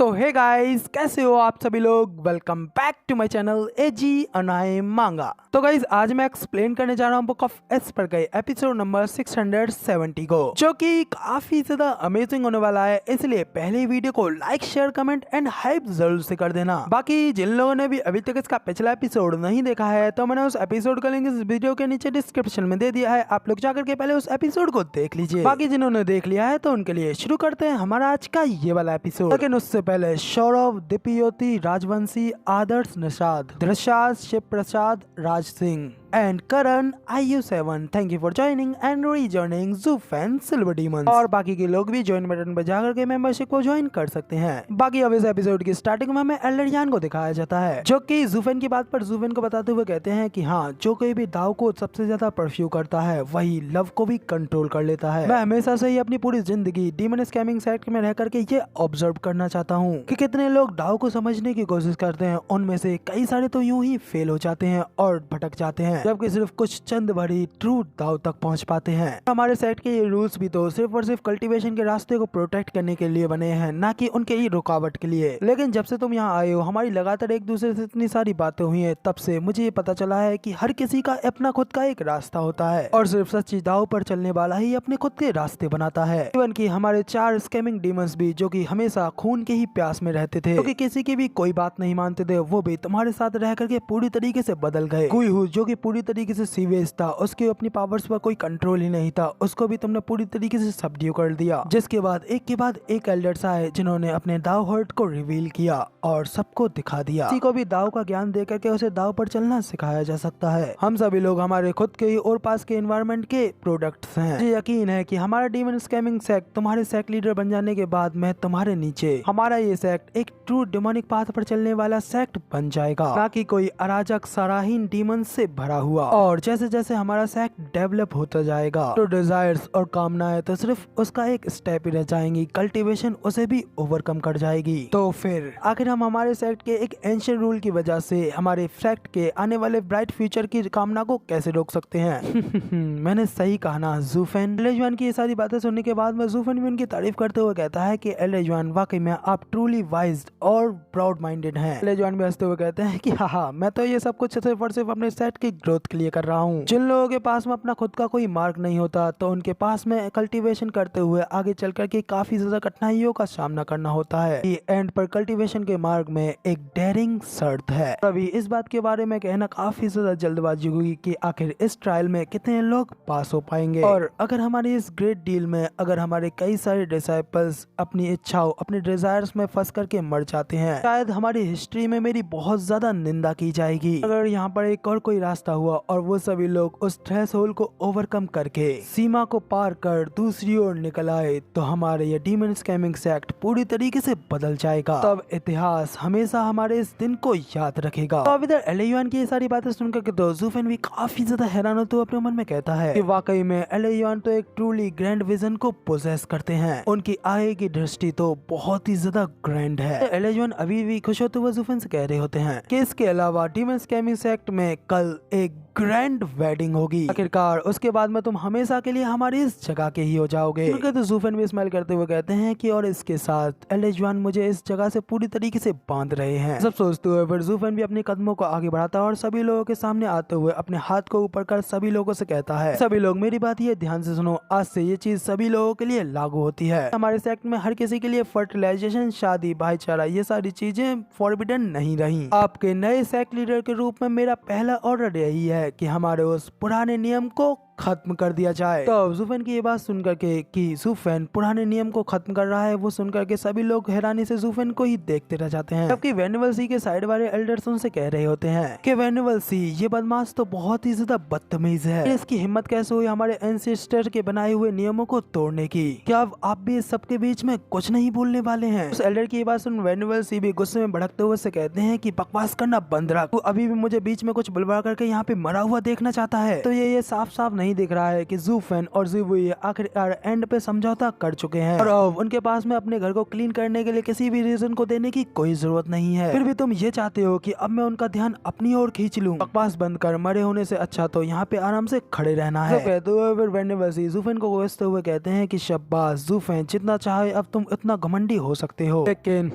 सो hey guys, कैसे हो आप सभी लोग। Welcome back to my channel एजी अनाए मांगा। तो गाइस, आज मैं एक्सप्लेन करने जा रहा हूँ बुक ऑफ एस्पर के एपिसोड नंबर 670 को, जो कि काफी ज्यादा अमेजिंग होने वाला है। इसलिए पहले वीडियो को like, share, comment and hype जरूर से कर देना। बाकी जिन लोगों ने भी अभी तक इसका पिछला एपिसोड नहीं देखा है, तो मैंने उस एपिसोड का लिंक इस वीडियो के नीचे डिस्क्रिप्शन में दे दिया है। आप लोग जाकर के पहले उस एपिसोड को देख लीजिए। बाकी जिन्होंने देख लिया है तो उनके लिए शुरू करते हैं हमारा आज का ये वाला एपिसोड। लेकिन उससे पहले सौरभ, दीपयोती, राजवंशी, आदर्श, निषाद, धृषाद, शिव प्रसाद, Raj Singh and Karan IU7, thank you for joining and rejoining Zufan Silver Demons। और बाकी के लोग भी ज्वाइन बटन पर जाकर के मेंबरशिप को ज्वाइन कर सकते हैं। बाकी अब इस एपिसोड की स्टार्टिंग में हमें एल्डरियान को दिखाया जाता है, जो कि जूफेन की बात पर जूफेन को बताते हुए कहते हैं कि हाँ, जो कोई भी दाव को सबसे ज्यादा परफ्यू करता है वही लव को भी कंट्रोल कर लेता है। मैं हमेशा से ही अपनी पूरी जिंदगी डीमन स्कैमिंग साइट में रह करके ये ऑब्जर्व करना चाहता हूँ कि कितने लोग दाव को समझने की कोशिश करते हैं, उनमें से कई सारे तो यूं ही फेल हो जाते हैं और भटक जाते हैं, जबकि सिर्फ कुछ चंद भरी ट्रू दाव तक पहुंच पाते हैं। हमारे सेट के ये रूल्स भी तो सिर्फ और सिर्फ कल्टीवेशन के रास्ते को प्रोटेक्ट करने के लिए बने हैं, ना कि उनके ही रुकावट के लिए। लेकिन जब से तुम यहाँ आए हो, हमारी लगातार एक दूसरे से इतनी सारी बातें हुई हैं, तब से मुझे ये पता चला है कि हर किसी का अपना खुद का एक रास्ता होता है और सिर्फ सच्ची दाव पर चलने वाला ही अपने खुद के रास्ते बनाता है। इवन कि हमारे 4 स्कैमिंग डीमंस भी, जो कि हमेशा खून के ही प्यास में रहते थे, क्योंकि किसी की भी कोई बात नहीं मानते थे, वो भी तुम्हारे साथ रह करके पूरी तरीके से बदल गए। गुईहू, जो कि पूरी तरीके से सीवेज था, उसके अपनी पावर्स पर कोई कंट्रोल ही नहीं था, उसको भी तुमने पूरी तरीके से सबड्यू कर दिया। जिसके बाद एक के बाद एक एल्डर्स आए, जिन्होंने अपने दाव हर्ट को रिवील किया और सबको दिखा दिया। किसी को भी दाव का ज्ञान देकर के उसे दाव पर चलना सिखाया जा सकता है। हम सभी लोग हमारे खुद के ही और पास के एनवायरनमेंट के प्रोडक्ट्स हैं। मुझे यकीन है कि हमारा डीमन स्कैमिंग सेक्ट तुम्हारे सेक्ट लीडर बन जाने के बाद मैं तुम्हारे नीचे हमारा ये सेक्ट एक ट्रू डिमोनिक पाथ पर चलने वाला सेक्ट बन जाएगा, ना कि कोई अराजक सराहीन डीमन से भरा हुआ। और जैसे जैसे हमारा सेक्ट डेवलप होता जाएगा, तो डिजायर्स और कामनाएं तो सिर्फ उसका एक स्टेप ही रह जाएंगी, कल्टीवेशन उसे भी ओवरकम कर जाएगी। तो फिर आखिर हम हमारे सेक्ट के एक एंशिएंट रूल की वजह से हमारे सेक्ट के आने वाले ब्राइट फ्यूचर की कामना को कैसे रोक सकते हैं? मैंने सही कहा ना जूफेन। एल्डरियान की ये सारी बातें सुनने के बाद में जूफेन भी उनकी तारीफ करते हुए कहता है कि एल्डरियान, वाकई में आप ट्रूली वाइज और प्राउड माइंडेड हैं। एल्डरियान भी हंसते हुए कहते हैं कि हाँ, मैं तो ये सब कुछ सिर्फ और सिर्फ अपने सेट की ग्रोथ के लिए कर रहा हूँ। जिन लोगों के पास में अपना खुद का कोई मार्ग नहीं होता, तो उनके पास में कल्टीवेशन करते हुए आगे चल करके काफी ज्यादा कठिनाइयों का सामना करना होता है। ये एंड पर कल्टीवेशन के मार्ग में एक डेयरिंग शर्त है। अभी इस बात के बारे में कहना काफी ज्यादा जल्दबाजी होगी कि आखिर इस ट्रायल में कितने लोग पास हो पाएंगे। और अगर हमारी इस ग्रेट डील में अगर हमारे कई सारे डिसाइपल्स अपनी इच्छाओं, अपने डिजायर्स में फंस करके मर जाते हैं, शायद हमारी हिस्ट्री में मेरी बहुत ज्यादा निंदा की जाएगी। अगर यहाँ पर एक और कोई रास्ता हुआ और वो सभी लोग उस थ्रेशोल्ड को ओवरकम करके सीमा को पार कर दूसरी ओर निकल आए, तो हमारे ये डीमन स्कैमिंग सेक्ट पूरी तरीके से बदल जाएगा। तब इतिहास हमेशा हमारे इस दिन को याद रखेगा। तो अब इधर एल्डरियान की ये सारी बातें सुनकर के तो जूफेन भी काफी ज्यादा हैरान होते हुए अपने मन में कहता है कि वाकई में एल्डरियान तो एक ट्रूली ग्रैंड विजन को पोजेस करते हैं। उनकी आगे की दृष्टि तो बहुत ही ज्यादा ग्रैंड है। एल्डरियान अभी भी खुश होते हुए जूफेन से कह रहे होते हैं कि इसके अलावा डीमन स्कैमिंग सेक्ट में कल एक ग्रैंड वेडिंग होगी। आखिरकार उसके बाद में तुम हमेशा के लिए हमारी इस जगह के ही हो जाओगे। तो जूफेन भी स्माइल करते हुए कहते हैं कि और इसके साथ एल्डरियान मुझे इस जगह से पूरी तरीके से बांध रहे हैं। सब सोचते हुए फिर जूफेन भी अपने कदमों को आगे बढ़ाता है और सभी लोगों के सामने आते हुए अपने हाथ को ऊपर कर सभी लोगों से कहता है, सभी लोग मेरी बात ये ध्यान से सुनो, आज से ये चीज सभी लोगों के लिए लागू होती है। हमारे सेक्ट में हर किसी के लिए फर्टिलाइजेशन, शादी, भाईचारा, ये सारी चीजें फॉरबिडन नहीं रही। आपके नए सेक्ट लीडर के रूप में मेरा पहला ऑर्डर यही है कि हमारे उस पुराने नियम को खत्म कर दिया जाए। तो जूफेन की ये बात सुनकर के कि जूफेन पुराने नियम को खत्म कर रहा है, वो सुनकर के सभी लोग हैरानी से जूफेन को ही देखते रह जाते हैं। जबकि वेनिवल सी के साइड वाले एल्डर्स उनसे कह रहे होते हैं कि वेनिवल सी, ये बदमाश तो बहुत ही ज्यादा बदतमीज है, इसकी हिम्मत कैसे हुई हमारे एंसेस्टर के बनाए हुए नियमों को तोड़ने की? क्या अब आप भी इस सबके बीच में कुछ नहीं बोलने वाले हैं? उस एल्डर की ये बात सुन वेनिवल सी भी गुस्से में भड़कते हुए से कहते हैं कि बकवास करना बंद रख, तू अभी भी मुझे बीच में कुछ बुलवा करके यहाँ पे मरा हुआ देखना चाहता है, तो ये साफ साफ नहीं नहीं दिख रहा है कि ज़ूफेन और ज़िवुये आखिरकार एंड पे समझौता कर चुके हैं और अब उनके पास में अपने घर को क्लीन करने के लिए किसी भी रीजन को देने की कोई जरूरत नहीं है। फिर भी तुम ये चाहते हो कि अब मैं उनका ध्यान अपनी ओर खींच लूं। बकवास बंद कर, मरे होने से अच्छा तो यहाँ पे आराम से खड़े रहना है। कहते हुए फिर वेंडिवसी ज़ूफेन को कोसते हुए कहते हैं कि शाबाश ज़ूफेन, जितना चाहे अब तुम इतना घमंडी हो सकते हो, लेकिन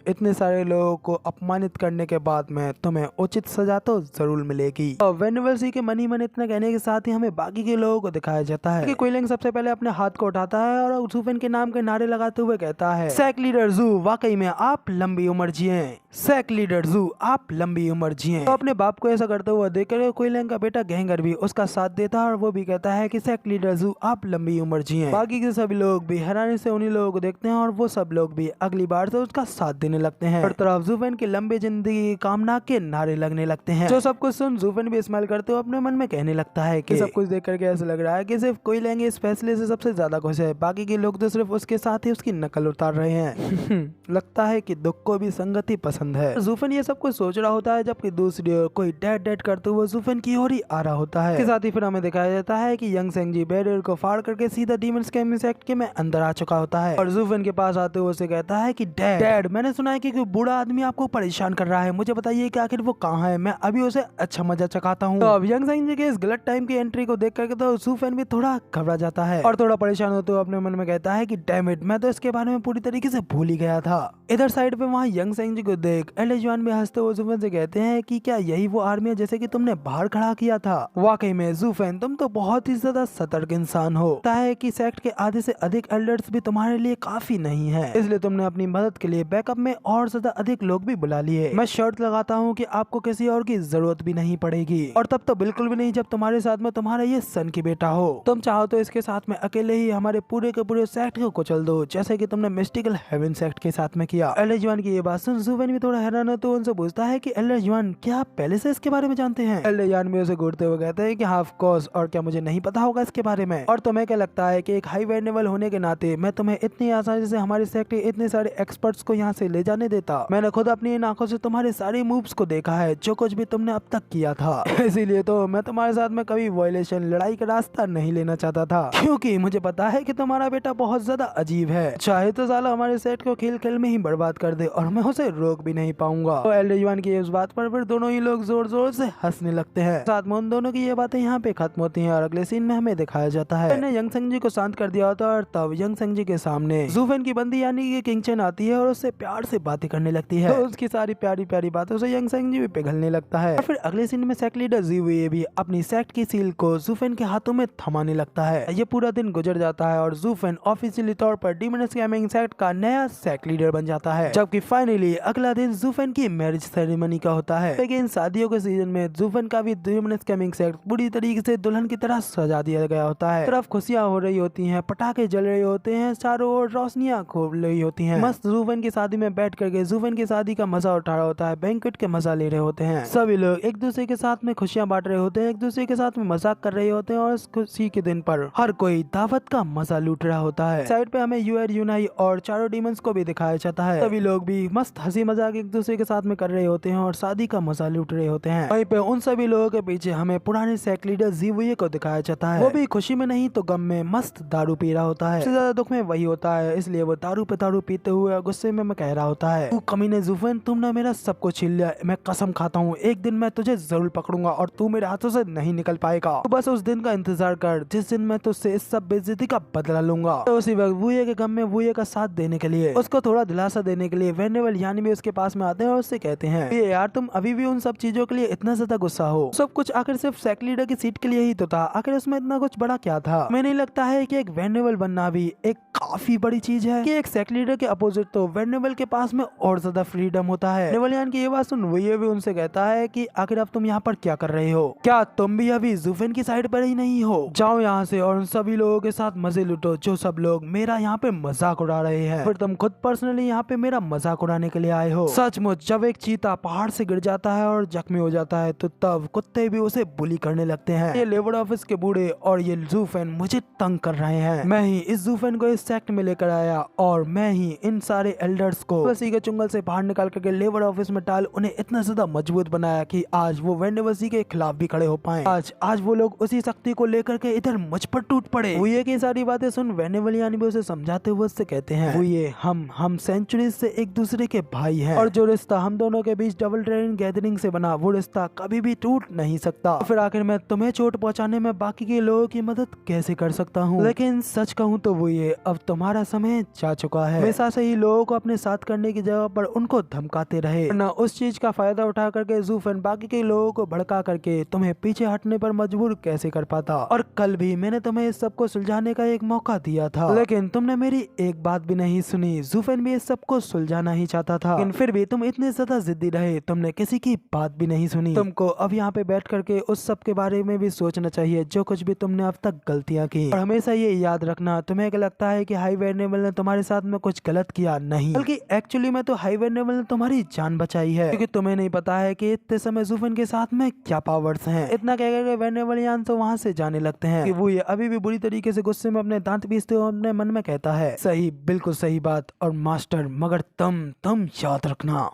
इतने सारे लोगों को अपमानित करने के बाद में तुम्हें उचित सजा तो जरूर मिलेगी। और वेंडिवसी के मन ही मन इतना कहने के साथ ही हमें बाकी के लोगों को दिखाया जाता है कि क्विलिंग सबसे पहले अपने हाथ को उठाता है और ज़ूफेन के नाम के नारे लगाते हुए कहता है, सेक लीडर ज़ू, वाकई में आप लंबी उम्र जिए। सेक लीडर ज़ू, आप लंबी उम्र जिए। तो अपने बाप को ऐसा करते हुए देखकर क्विलिंग का बेटा गैंगर भी उसका साथ देता है और वो भी कहता है कि सेक लीडर ज़ू, आप लंबी उम्र जिए। बाकी के सभी लोग भी हैरानी से उन्हीं लोगों को देखते हैं और वो सब लोग भी अगली बार से उसका साथ देने लगते हैं। हर तरफ ज़ूफेन की लंबी जिंदगी की कामना के नारे लगने लगते हैं। जो सब कुछ सुन ज़ूफेन भी स्माइल करते हुए अपने मन में कहने लगता है कि सब कुछ देख करके ऐसा लग रहा है कि सिर्फ क्विलिंग इस फैसले से सबसे ज्यादा खुश है, बाकी के लोग तो सिर्फ उसके साथ ही उसकी नकल उतार रहे हैं। लगता है कि दुख को भी संगति पसंद है। ज़ूफेन ये सब कुछ सोच रहा होता है जबकि दूसरी ओर कोई डैड डैड करते हुए ज़ूफेन की ओर ही आ रहा होता है। इसके साथ ही फिर हमें दिखाया जाता है कि यंग सेंजी बैरियर को फाड़ करके सीधा डीमंस के इंसेक्ट के में अंदर आ चुका होता है और ज़ूफेन के पास आते हुए उसे कहता है कि डैड, मैंने सुना है कि कोई बूढ़ा आदमी आपको परेशान कर रहा है, मुझे बताइए कि आखिर वो कहाँ है, मैं अभी उसे अच्छा मजा चखाता हूँ। तो अब यंग सेंजी के इस गलत टाइम की एंट्री को देख करके तो ज़ूफेन भी थोड़ा घबरा जाता है और थोड़ा परेशान होते हुए अपने मन में कहता है कि डैम इट, मैं तो इसके बारे में पूरी तरीके से भूल ही गया था। इधर साइड पे वहाँ यंग सेंजी को देख एल्डर जुआन भी हंसते हुए ज़ूफेन से कहते हैं कि क्या यही वो आर्मी है जैसे कि तुमने बाहर खड़ा किया था? वाकई में ज़ूफेन, तुम तो बहुत ही ज्यादा सतर्क इंसान हो। लगता है कि सेक्ट के आधे से अधिक एल्डर्स भी तुम्हारे लिए काफी नहीं है, इसलिए तुमने अपनी मदद के लिए बैकअप में और ज्यादा अधिक लोग भी बुला लिए। मैं शर्त लगाता हूँ कि आपको किसी और की जरूरत भी नहीं पड़ेगी और तब तो बिल्कुल भी नहीं जब तुम्हारे साथ में तुम्हारा ये सन की बेटा हो। तुम चाहो तो इसके साथ में अकेले ही हमारे पूरे के पूरे सेक्ट को कुचल दो, जैसे कि तुमने मिस्टिकल हेवन सेक्ट के साथ में किया। एल्डर जुआन की ये बात सुन ज़ूफेन भी थोड़ा हैरान हो तो उनसे पूछता है कि एल्डर जुआन, क्या आप पहले से इसके बारे में जानते हैं? एल्डर जुआन भी उसे घूरते हुए कहते हैं कि हाँ ऑफ कोर्स, और क्या मुझे नहीं पता होगा इसके बारे में? और तुम्हें क्या लगता है कि एक हाई वेनेबल होने के नाते मैं तुम्हें इतनी आसानी से हमारे सेक्ट के इतने सारे एक्सपर्ट्स को यहाँ से ले जाने देता? मैंने खुद अपनी इन आंखों से तुम्हारे सारे मूव्स को देखा है, जो कुछ भी तुमने अब तक किया था। इसीलिए तो मैं तुम्हारे साथ में कभी वायलेशन, लड़ाई का रास्ता नहीं लेना चाहता था, क्योंकि मुझे पता है कि तुम्हारा बेटा बहुत ज्यादा अजीब है, चाहे तो साला हमारे सेट को खेल खेल में ही बर्बाद कर दे और मैं उसे रोक भी नहीं पाऊंगा। तो एल्डर जुआन की उस बात पर फिर दोनों ही लोग जोर जोर से हंसने लगते हैं। साथ में उन दोनों की ये बातें यहाँ पे खत्म होती हैं और अगले सीन में हमें दिखाया जाता है मैंने यंग सेंजी को शांत कर दिया होता है और तब यंग सेंजी के सामने ज़ूफेन की बंदी यानी कि किंगचन आती है और उससे प्यार से बातें करने लगती है। तो उसकी सारी प्यारी प्यारी बातों से यंग सेंजी भी पिघलने लगता है और फिर अगले सीन में सेक्ट लीडर ज़िवुये भी अपनी सेक्ट की सील को ज़ूफेन के हाथों में थमाने लगता है। ये पूरा दिन गुजर जाता है और ज़ूफेन ऑफिशियली तौर पर डीमनस गेमिंग सेक्ट का नया सेक्ट लीडर बन जाता है, जबकि फाइनली अगला दिन ज़ूफेन की मैरिज सेरेमनी का होता है। लेकिन शादियों के सीजन में ज़ूफेन का भी डीमनस गेमिंग सेक्ट पूरी तरीके से दुल्हन की तरह सजा दिया गया होता है। तरफ खुशियां हो रही होती हैं, पटाखे जल रहे होते हैं, चारों ओर रोशनियां खोल रही होती हैं। मस्त ज़ूफेन की शादी में बैठ करके ज़ूफेन की शादी का मजा उठा रहा होता है, बैंक्वेट के मजा ले रहे होते हैं। सभी लोग एक दूसरे के साथ में खुशियां बांट रहे होते हैं, एक दूसरे के साथ में मजाक कर रहे होते हैं और इस खुशी के दिन पर हर कोई दावत का मजा लूट रहा होता है। साइड पे हमें यूएर यूनाई और चारों डीमंस को भी दिखाया जाता है। सभी लोग भी मस्त हंसी मजाक एक दूसरे के साथ में कर रहे होते हैं और शादी का मजा लूट रहे होते हैं। वहीं पे उन सभी लोगों के पीछे हमें पुराने सेक्ट लीडर ज़िवुये को दिखाया जाता है। वो भी खुशी में नहीं तो गम में मस्त दारू पी रहा होता है। सबसे ज्यादा दुख में वही होता है, इसलिए वो दारू पे दारू पीते हुए गुस्से में कह रहा होता है, तू कमीने ज़ूफेन, तुमने मेरा सब कुछ छीन लिया। मैं कसम खाता हूँ एक दिन मैं तुझे जरूर पकड़ूंगा और तू मेरे हाथों से नहीं निकल पाएगा। तो बस उस दिन का इंतजार कर जिस दिन मैं तुझसे इस सब बेइज्जती का बदला लूंगा। तो उसी वक्त वुये के गम में वुये का साथ देने के लिए, उसको थोड़ा दिलासा देने के लिए वेनेबल यानी भी उसके पास में आते हैं और उससे कहते हैं, ये यार तुम अभी भी उन सब चीजों के लिए इतना ज्यादा गुस्सा हो? सब कुछ आखिर सिर्फ सेक्ट लीडर की सीट के लिए ही तो था, आखिर उसमें इतना कुछ बड़ा क्या था? मैं नहीं लगता है कि एक वेनेबल बनना भी एक काफी बड़ी चीज है कि एक सेक्ट लीडर के अपोजिट तो वेनेबल के पास में और ज्यादा फ्रीडम होता है। वेनेबल की ये बात सुन वुये भी उनसे कहता है कि आखिर अब तुम यहाँ पर क्या कर रहे हो? क्या तुम भी अभी ज़ूफेन की साइड पर ही नहीं हो? जाओ यहाँ से और उन सभी लोगों के साथ मजे लुटो जो सब लोग मेरा यहाँ पे मजाक उड़ा रहे हैं। फिर तुम खुद पर्सनली यहाँ पे मेरा मजाक उड़ाने के लिए आए हो? सचमुच जब एक चीता पहाड़ से गिर जाता है और जख्मी हो जाता है तो तब कुत्ते भी उसे बुली करने लगते हैं। ये लेबर ऑफिस के बूढ़े और ये ज़ूफेन मुझे तंग कर रहे हैं। मैं ही इस ज़ूफेन को इस सेक्ट में लेकर आया और मैं ही इन सारे एल्डर्स को वसी के चुंगल से बाहर निकाल करके लेबर ऑफिस में डाल उन्हें इतना ज्यादा मजबूत बनाया कि आज वो वेंडेवसी के खिलाफ भी खड़े हो पाए। आज आज वो लोग उसी शक्ति को लेकर के इधर मुझ पर टूट पड़े। वो ये की सारी बातें सुन वेनेवल यानी भी उसे समझाते हुए उससे कहते हैं वो ये हम सेंचुरी से एक दूसरे के भाई हैं और जो रिश्ता हम दोनों के बीच डबल ड्रैगन गैदरिंग से बना वो रिश्ता कभी भी टूट नहीं सकता। तो फिर आखिर मैं तुम्हें चोट पहुंचाने में बाकी के लोगों की मदद कैसे कर सकता हूँ? लेकिन सच कहूँ तो वो ये अब तुम्हारा समय जा चुका है। हमेशा से ही लोगों को अपने साथ करने की जगह पर उनको धमकाते रहे, वरना उस चीज का फायदा उठा करके ज़ूफेन बाकी के लोगों को भड़का करके तुम्हें पीछे हटने पर मजबूर कैसे कर पाता। और कल भी मैंने तुम्हें इस सब को सुलझाने का एक मौका दिया था, लेकिन तुमने मेरी एक बात भी नहीं सुनी। ज़ूफेन भी इस सब को सुलझाना ही चाहता था, लेकिन फिर भी तुम इतने ज्यादा जिद्दी रहे, तुमने किसी की बात भी नहीं सुनी। तुमको अब यहाँ पे बैठ करके उस सब के बारे में भी सोचना चाहिए जो कुछ भी तुमने अब तक गलतियाँ की। और हमेशा ये याद रखना, तुम्हें क्या लगता है कि हाई वेनेबल ने तुम्हारे साथ में कुछ गलत किया? नहीं, बल्कि एक्चुअली में तो हाई वेनेबल ने तुम्हारी जान बचाई है, क्योंकि तुम्हें नहीं पता है कि इतने समय ज़ूफेन के साथ में क्या पावर्स हैं। इतना कह करके वेनेबल यान तो वहाँ से जाने लगते हैं कि वो ये अभी भी बुरी तरीके से गुस्से में अपने दांत पीसते हुए अपने मन में कहता है, सही, बिल्कुल सही बात। और मास्टर, मगर तुम याद रखना